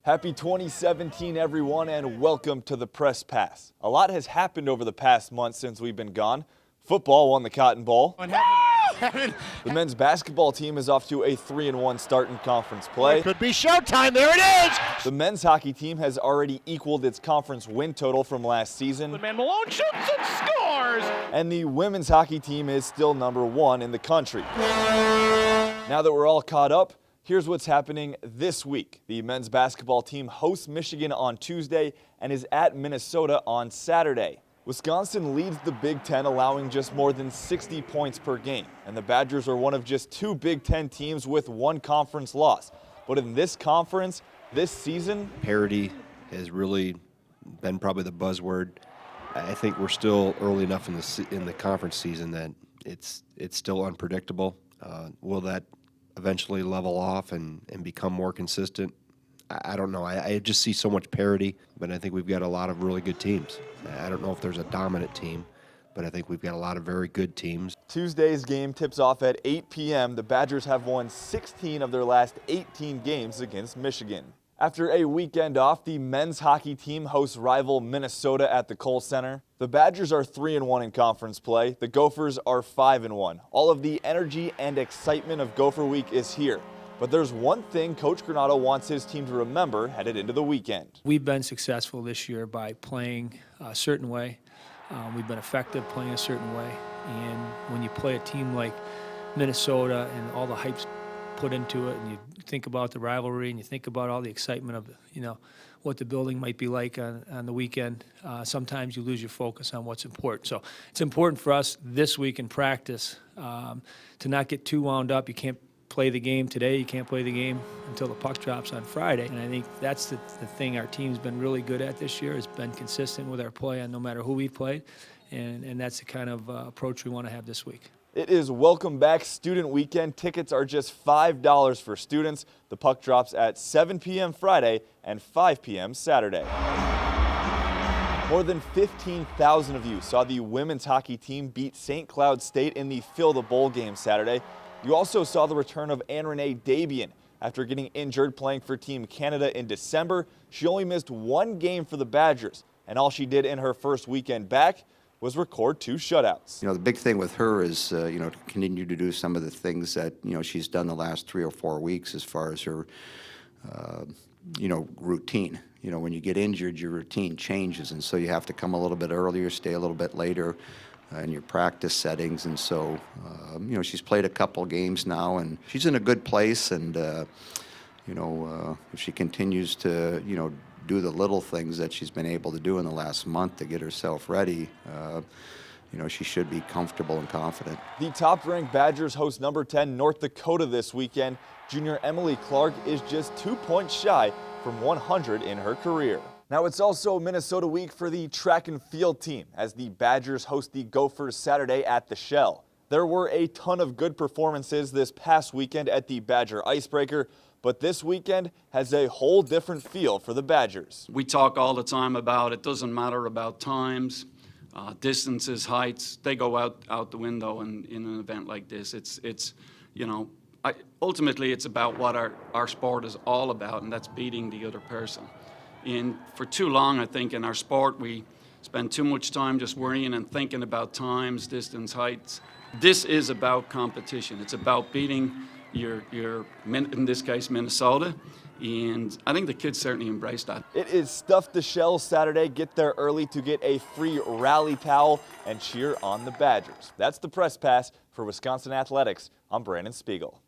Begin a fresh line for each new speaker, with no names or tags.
Happy 2017, everyone, and welcome to the Press Pass. A lot has happened over the past month since we've been gone. Football won the Cotton Bowl. The men's basketball team is off to a 3-1 start in conference play.
It could be showtime. There it is.
The men's hockey team has already equaled its conference win total from last season.
The man Malone shoots and scores.
And the women's hockey team is still #1 in the country. Now that we're all caught up, here's what's happening this week. The men's basketball team hosts Michigan on Tuesday and is at Minnesota on Saturday. Wisconsin leads the Big Ten, allowing just more than 60 points per game. And the Badgers are one of just 2 Big Ten teams with 1 conference loss. But in this conference, this season,
parity has really been probably the buzzword. I think we're still early enough in the conference season that it's still unpredictable. Will that eventually level off and become more consistent? I don't know. I just see so much parity, but I think we've got a lot of really good teams. I don't know if there's a dominant team, but I think we've got a lot of very good teams.
Tuesday's game tips off at 8 p.m. The Badgers have won 16 of their last 18 games against Michigan. After a weekend off, the men's hockey team hosts rival Minnesota at the Kohl Center. The Badgers are 3-1 in conference play. The Gophers are 5-1. All of the energy and excitement of Gopher Week is here. But there's one thing Coach Granato wants his team to remember headed into the weekend.
We've been successful this year by playing a certain way. We've been effective playing a certain way. And when you play a team like Minnesota and all the hype's put into it, and you think about the rivalry and you think about all the excitement of, what the building might be like on the weekend, sometimes you lose your focus on what's important. So it's important for us this week in practice to not get too wound up. You can't play the game today, you can't play the game until the puck drops on Friday. And I think that's the thing our team's been really good at this year, has been consistent with our play on no matter who we've played. And that's the kind of approach we want to have this week.
It is Welcome Back Student Weekend. Tickets are just $5 for students. The puck drops at 7 p.m. Friday and 5 p.m. Saturday. More than 15,000 of you saw the women's hockey team beat St. Cloud State in the Fill the Bowl game Saturday. You also saw the return of Anne-Renee Dabian. After getting injured playing for Team Canada in December, she only missed 1 game for the Badgers, and all she did in her first weekend back was record 2 shutouts.
The big thing with her is, to continue to do some of the things that, she's done the last 3 or 4 weeks as far as her, routine. When you get injured, your routine changes, and so you have to come a little bit earlier, stay a little bit later in your practice settings. And so, she's played a couple games now, and she's in a good place. And, if she continues to, do the little things that she's been able to do in the last month to get herself ready, she should be comfortable and confident.
The top-ranked Badgers host number 10 North Dakota this weekend. Junior Emily Clark is just 2 points shy from 100 in her career. Now it's also Minnesota week for the track and field team as the Badgers host the Gophers Saturday at the Shell. There were a ton of good performances this past weekend at the Badger Icebreaker, but this weekend has a whole different feel for the Badgers.
We talk all the time about it doesn't matter about times, distances, heights. They go out the window in an event like this. Ultimately it's about what our sport is all about, and that's beating the other person. And for too long, I think, in our sport, we spend too much time just worrying and thinking about times, distance, heights. This is about competition. It's about beating your in this case, Minnesota. And I think the kids certainly embrace that.
It is Stuff the Shell Saturday. Get there early to get a free rally towel and cheer on the Badgers. That's the Press Pass for Wisconsin Athletics. I'm Brandon Spiegel.